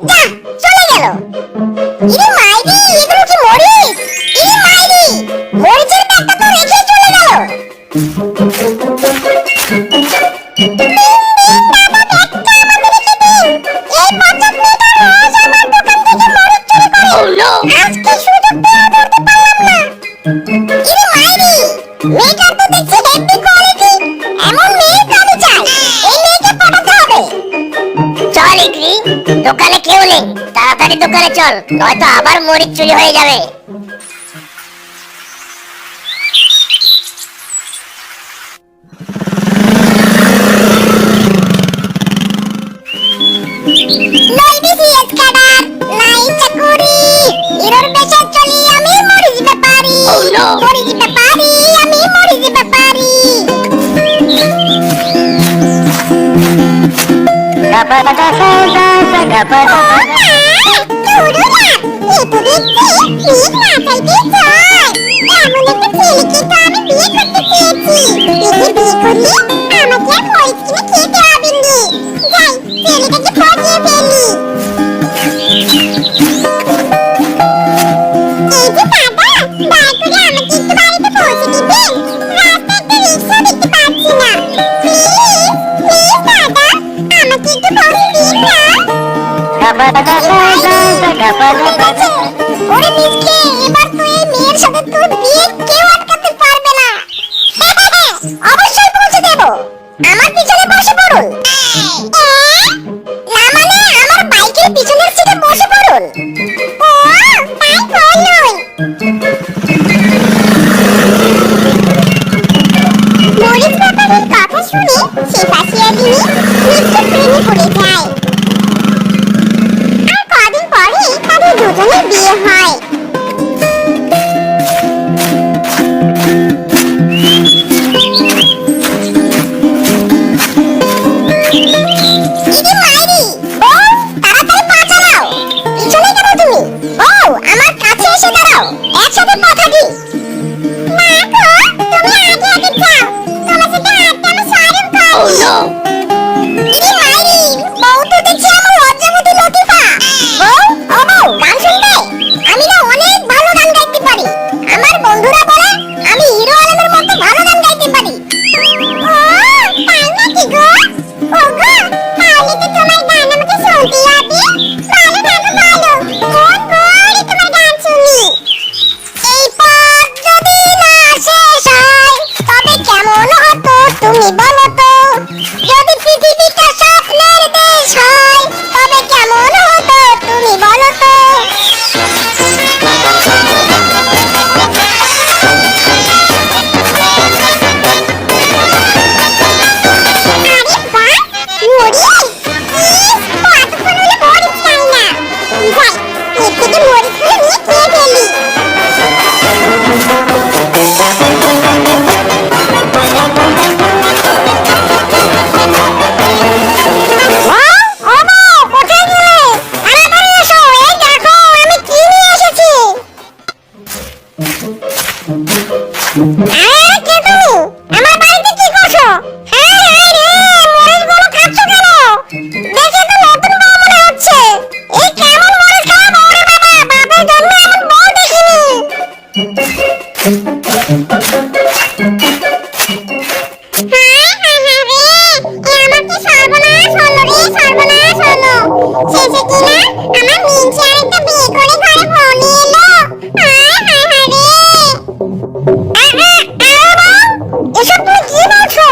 যা চলে গেল। ইরে মাইরি, এগুলো কি মরিচ? ইরে মাইরি, মরিচের ব্যাগটা তো রেখে চলে গেল। আজকে সুযোগ পেয়ে ধরতে পারলাম না। ইরে মাইরি, মেয়েটার তো দেখছি হেভি কোয়ালিটি। এমন মেয়ে তো আমি চাই। এই মেয়েকে পটাতে হবে। চল ইকরি, দোকানে কেউ নেই, তাড়াতাড়ি দোকানে চল, নয়তো আবার মরিচ চুরি হয়ে যাবে। লই দিছি এসকাডার, লাই চাকুরি, হিরোর বেশে চলি আমি মরিচ ব্যাপারি। মরিচ ব্যাপারি, আমি মরিচ ব্যাপারি। ওরে মিসকে, এবার তুই এই মেয়ের সাথে তোর বিয়ে কেউ আটকাতে পারবে না। অবশ্যই পৌঁছে দেব। আমার পিছনে বসে পড়ুন। না মানে আমার বাইকের পিছনের সিটে বসে পড়ুন। ও তাই বলুন। মরিচ ব্যাপারীর কথা শুনে শেফাশিয়া দিনি মিষ্টি প্রেমে পড়ে যায়। আর কদিন পরে তাদের দুজনের বিয়ে হয়। ইদি মাইরি, বউ তাড়াতাড়ি পা চালাও। পিছনে কেন তুমি? বউ আমার কাছে এসে দাঁড়াও, একসাথে পা থাকি। না গো, তুমি আগে আগে যাও, তোমার সাথে হাঁটতে আমি শরম পাই। ইদি মাইরি, বউ তো দেখছি আমার লজ্জাবতী লতিফা। বউ, ও বউ, গান শুনবে? আমি না অনেক ভালো গান গাইতে পারি। আমার বন্ধুরা বলে আমি হিরো আলমের মতো ভালো গান গাইতে পারি। ও তাই নাকি গো? ও গো, তাহলে তো তোমার গান আমাকে শুনতে হবে। ভালো ভালো ভালো, কোন করে তোমার গান শুনি। এই পথ যদি না শেষ হয় তবে কেমন হতো তুমি বলো তো। যদি পৃথিবীটা স্বপ্নের দেশ হয় তবে কেমন হতো তুমি বলো তো। আরে বাহ, মরিচ! ইস, কতক্ষণ হলো মরিচ খাই না। যাই, এর থেকে মরিচগুলো নিয়ে খেয়ে ফেলি। কোথায় গেলে? তাড়াতাড়ি এসো, এই দেখো আমি কি নিয়ে এসেছি। আরে কে তুমি? আমার বাড়িতে কি করছো? হ্যাঁ হ্যাঁ রে, মরিচগুলো খাচ্ছ কেন? দেখে তো নতুন বউ মনে হচ্ছে। এই কেমন মরিচ খাওয়া বউ রে বাবা, বাপের জন্মে এমন বউ দেখিনি। হায় হায় হায় রে, এ আমার কি সর্বনাশ হলো রে, সর্বনাশ হলো। শেষে কিনা আমার মিনচি আরেকটা বিয়ে করে ঘরে বউ নিয়ে এলো। হায় হায় হায় রে। এসব তুমি কি বলছো?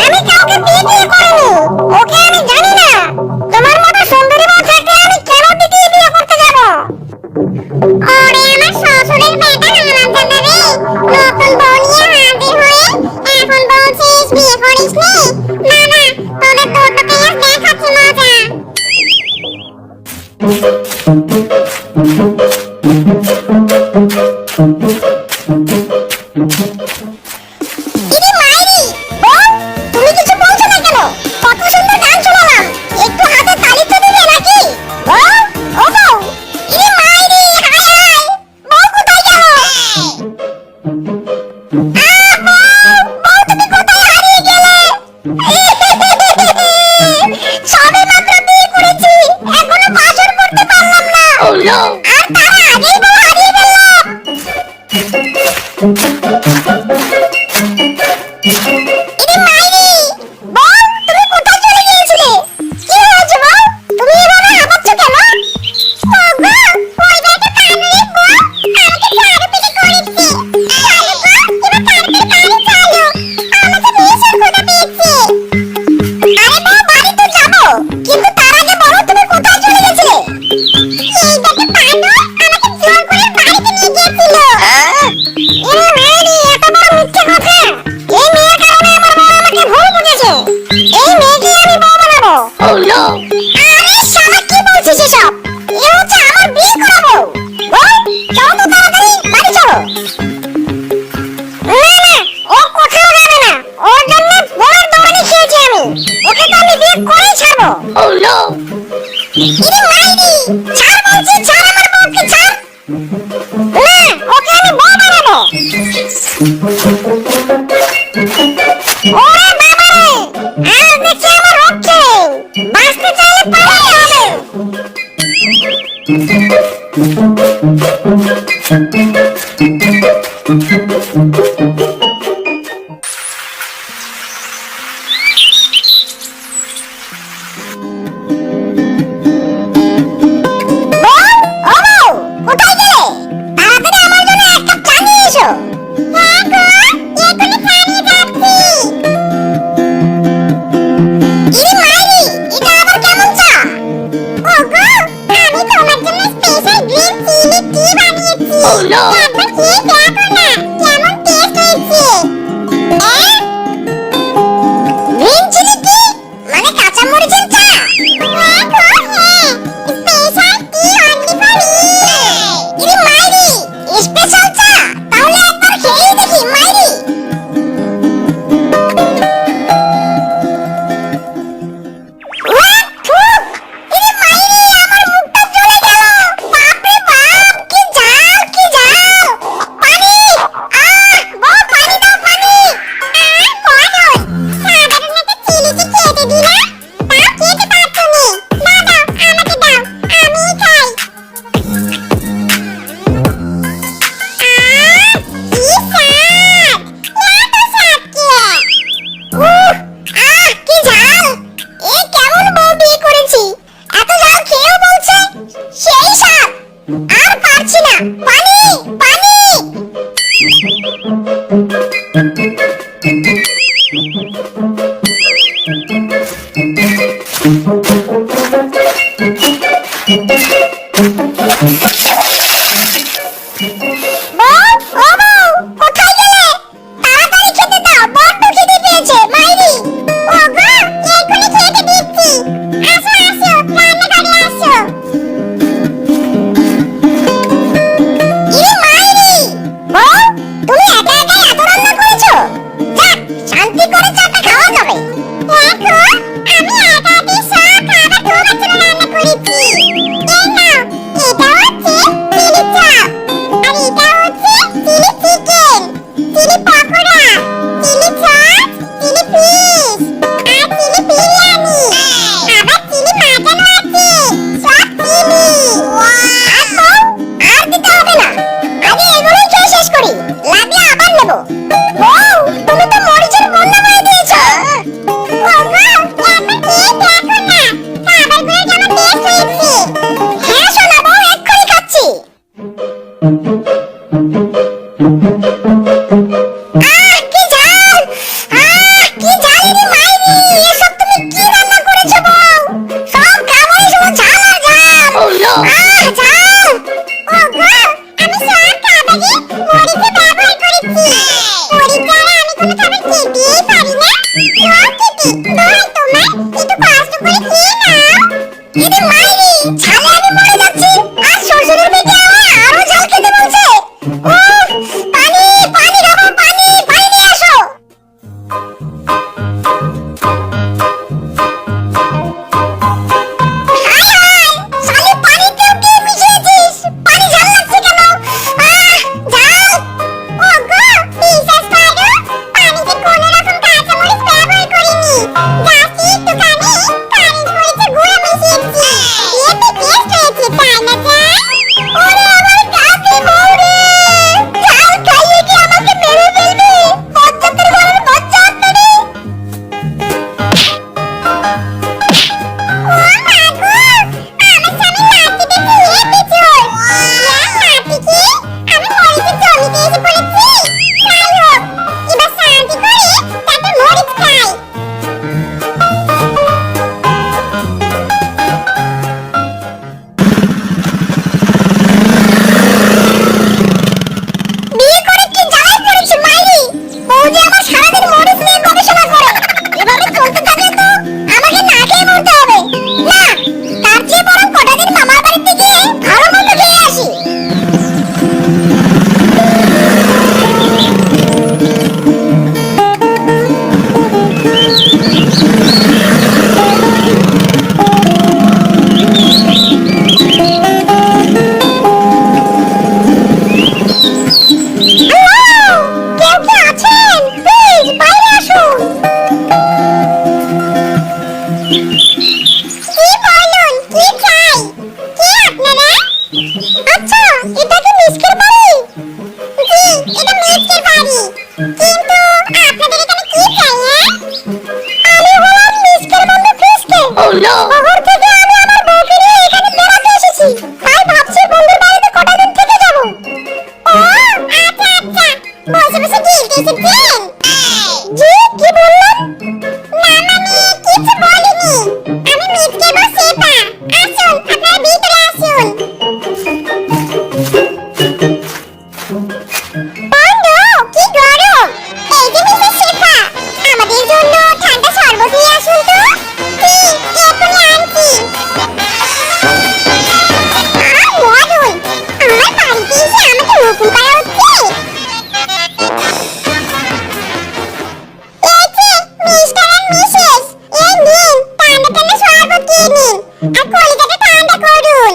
আমি কাউকে বিয়ে করিনি, ওকে আমি জানি না। তোমার মতো সুন্দরী বউ থাকলে আমি কেন দ্বিতীয় বিয়ে করতে যাব? ওরে আমার শ্বশুরের বেটা হারামজাদা রে, নতুন বউ নিয়ে হাজির হয়ে এখন বলছিস বিয়ে করিসনি? না না, তোদের দুটোকে আজ দেখাচ্ছি মজা। ইদি মাইরি, বউ তুমি কিছু বলছো না কেন? কত সুন্দর গান শোনালাম, একটু হাতে তালি তো দিবে নাকি? বউ, ও বউ, ইদি মাইরি, হায় হায়, বউ কোথায় গেল? বউ তুমি কোথায় হারিয়ে গেলে? সবে মাত্র বিয়ে করেছি, এখনো বাসর করতে no! আর তারা আগেই বউ হারিয়ে ফেললো। ইরে মাইরি, বউ তুমি কোথায় চলে গিয়েছিলে? কি হয়েছে বউ? তুমি এভাবে হাঁপাচ্ছ কেন? ওগো, কইটা একটা কানুরে বউ, আমাকে ঝাড়ু পিটে করেছে। চলো গো, এবার তাড়াতাড়ি বাড়ি চলো। আমাকে ভীষণ ক্ষুধা পেয়েছে। আরে বউ, বাড়ি তো যাবো, কিন্তু তার আগে বলো তুমি কোথায় চলে গেছিলে? এই বেটা পানো আমাকে জোর করে বাড়িতে নিয়ে গিয়েছিল। এ মেয়েরি, এত বড় মিথ্যে কথা! এই মেয়ের কারণে আমার বউ আমাকে ভুল বুঝেছে। এই মেয়েকে আমি বউ বানাবো। Oh no! আরে শালা, কি বলছিস এসব? এ হচ্ছে আমার বিয়ে করা বউ। বউ, চলো তো তাড়াতাড়ি বাড়ি চলো। না না, ও কোথাও যাবে না। ওর জন্য বউয়ের দৌড়ানি খেয়েছি আমি। ওকে তো আমি বিয়ে করেই ছাড়বো। Oh no! ইরে মাইরি, ছাড় বলছি, ছাড় আমার বউকে, ছাড়। না, ওকে আমি বউ বানাবো। ওরে বাবা রে, আজ দেখছি আমার রক্ষে নেই। বাঁচতে চাইলে পালাই হবে। বউ, ও বউ, কোথায় গেলে? তাড়াতাড়ি আমার জন্য এক কাপ চা নিয়ে এসো। হ্যাঁ গো, এখনই চা নিয়ে যাচ্ছি। ইরে মাইরি, এটা আবার কেমন চা? ওগো, আমি তোমার জন্য স্পেশাল গ্রিন চিলি টি বানিয়েছি। একবার খেয়ে দেখো না, কেমন টেস্ট হয়েছে। গ্রিন চিলি টি মানে কাঁচা মরিচের চা? হ্যাঁ গো, হ্যাঁ, special T only for me. ইরে মাইরি, স্পেশাল চা? তাহলে একবার খেয়ে দেখি মাইরি। ওয়াক ফুক! ইরে মাইরি, আমার মুখটা জ্বলে গেল। বাপ রে বাপ, কি ঝাল, কি ঝাল! পানি! বউ, পানি দাও, পানি! কনক, সাধারণ একটা চিলিকে খেতে দিলা, তাও খেতে পারছো নি। দাও দাও, আমাকে দাও, আমিই খাই। কি স্বাদ! এত স্বাদ কে? কি ঝাল! এ কেমন বউ বিয়ে করেছি, এত ঝাল খেয়েও বলছে সেই স্বাদ। আর পারছি না, পানি, পানি! বউ, ও বউ, কোথায় গেলে? তাড়াতাড়ি খেতে দাও, বড্ড খিদে পেয়েছে মাইরি। ওগো, এখনই খেতে দিচ্ছি। আসো আসো, রান্নাঘরে আসো। ইরে মাইরি, বউ, তুমি একা একাই এত রান্না করেছো? যাক, শান্তি করে চাটা খাওয়া যাবে। হ্যাঁ গো, আমি একা একাই সব খাবার তোমার জন্য রান্না করেছি। এই নাও, এটা হচ্ছে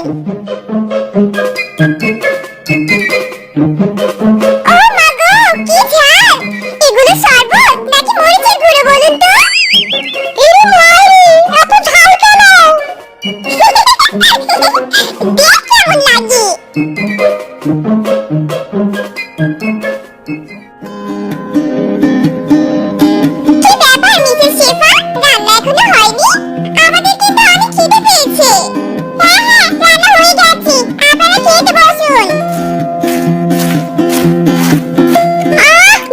ও মা গো, কি ঝাল! এগুলো শরবত নাকি মরিচের গুঁড়ো বলুন তো? এরে মাইরি, এত ঝাল কেন? দেখ কেমন লাগে। কি ব্যাপার মিসেস শেফা, রান্না এখনো হয়নি? আমাদের কিন্তু অনেক খিদে পেয়েছে। হ্যাঁ হ্যাঁ, রান্না হয়ে গেছে, আপনারা খেতে বসুন।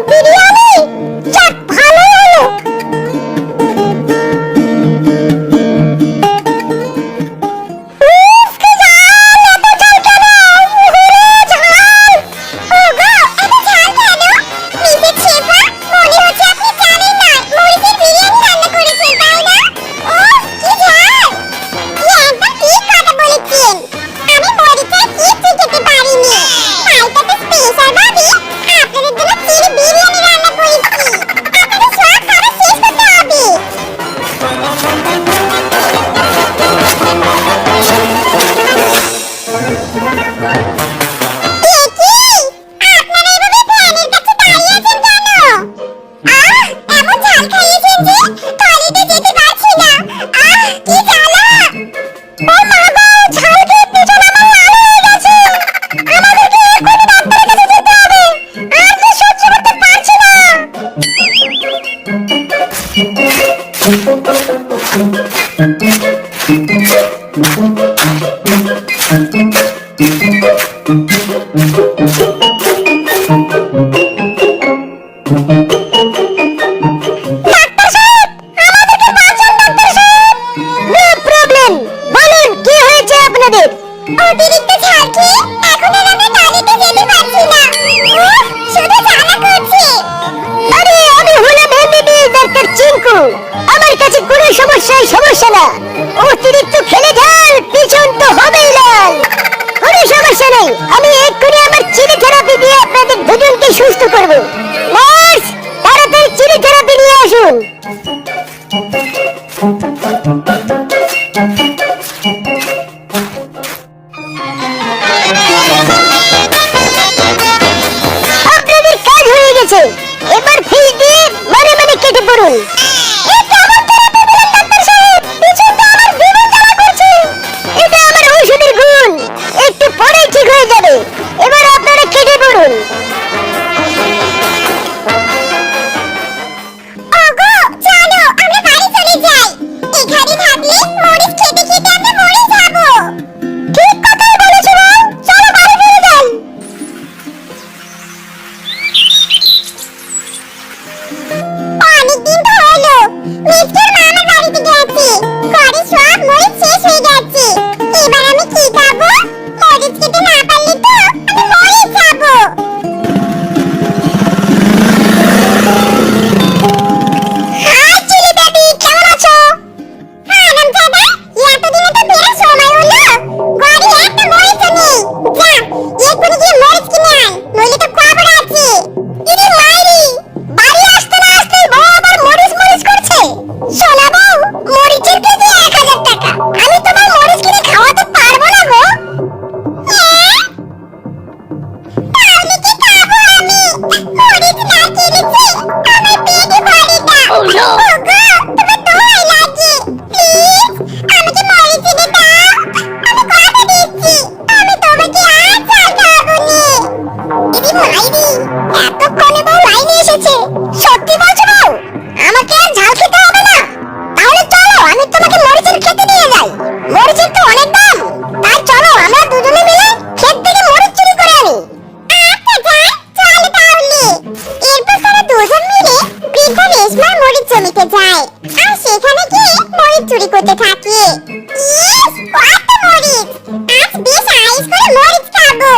বিরিয়ানি! যাক, ভালোই হলো। উফ, কি ঝাল! এত ঝাল কেন? ওরে ঝাল! ওগো, এত ঝাল কেন? মিসেস শেফা, মনে হচ্ছে আপনি জানেন না মরিচের বিরিয়ানি রান্না করেছেন, তাই না? উফ, কি ঝাল! কি একদম ঠিক কথা বলেছেন। আমি মরিচের কিছুই খেতে পারিনি। তাই তো স্পেশাল ভাবে আপনাদের জন্য চিলি বিরিয়ানি রান্না করেছি। আপনাদের সব খাবার শেষ করতে হবে। এ কি? আপনারা এভাবে ফ্যানের কাছে দাঁড়িয়ে আছেন কেন? এমন ঝাল খাইয়েছেন যে টয়লেটে যেতে পারছি না। কি জ্বালা! ও মা গো, ঝাল খেয়ে পেছন আমার লাল হয়ে গেছে। আমাদেরকে এক্ষুনি ডাক্তারের কাছে যেতে হবে। আর যে সহ্য করতে পারছি না। ডাক্তার সাহেব, আমাদেরকে বাঁচান ডাক্তার সাহেব। নো প্রবলেম, বলুন কি হয়েছে আপনাদের? অতিরিক্ত ঝাল খেয়ে এখন আর আমরা টয়লেটে যেতে পারছি না। উফ, শুধু জ্বালা করছে। আরে আমি হলাম এমবিবিএস ডাক্তার চিঙ্কু। আমার কাছে কোনো সমস্যা না। অতিরিক্ত খেলে ঝাল পিছন তো হবেই লাল। কোনো সমস্যা নেই, আমি এক্ষুনি আমার চিনি থেরাপি দিয়ে আপনাদের দুজনকে সুস্থ করব। নার্স, তাড়াতাড়ি চিনি থেরাপি নিয়ে আসুন। আপনাদের কাজ হয়ে গেছে, এবার ফিস দিয়ে মানে কেটে পড়ুন। এটা আমার ঔষধের গুণ, একটু পরেই ঠিক হয়ে যাবে। এবার আপনারা কেটে পড়ুন। ওগো, চলো আমরা বাড়ি চলে যাই। এখানে থাকলে মরিচ খেতে খেতে আমরা মরে যাব। ঠিক কথাই বলেছো বউ, চলো বাড়ি ফিরে যাই। অনেকদিন তো হলো মিস্টার মামার বাড়িতে গেছি। ঘরে সব মরিচ শেষ হয়ে গেছে। এবার আমি কি খাবো? মরিচ খেতে না পারলে তো আমি মরে যাব। হাই চিলি বেবি, কেমন আছো? আনন্দ দাদা, এতদিনে তো বের সময় হলো। ঘরে একটা মরিচও নেই। যা, এক্ষুনি গিয়ে মরিচ কিনে আয়, নইলে তো খবর আছে। ইরে মাইরি, বাড়ি আসতে না আসতেই বউ আবার মরিচ করছে। শোনা বউ, মরিচের কেজি 1000 টাকা। আমি তোমার মরিচ কিনে খাওয়াতে পারবো না গো। তাহলে কি খাবো আমি? মরিচ না কিনেছি, আমার পেটে ভরে দাও। ওগো, তোমার দোহাই লাগে, প্লিজ আমাকে মরিচ এনে দাও। আমি কথা দিচ্ছি, আমি তোমাকে আর ঝাল খাবো নি। ইরে মাইরি, এতক্ষণে বউ লাইনে এসেছে। সত্যি বলছো বউ? আমাকে আর ঝাল খেতে হবে না? তাহলে চলো আমি তোমাকে মরিচের খেতে নিয়ে যাই। মরিচের তো অনেক দাম, তাই চলো আমরা দুজনে মিলে ক্ষেত থেকে মরিচ চুরি করে আনি। আচ্ছা যাই, চলো তাহলে। এরপর তারা দুজন মিলে বৃদ্ধা রেশমার মরিচ জমিতে যায় আর সেখানে গিয়ে মরিচ চুরি করতে থাকে। ইস, কত মরিচ! আজ বেশ আইস করে মরিচ খাবো।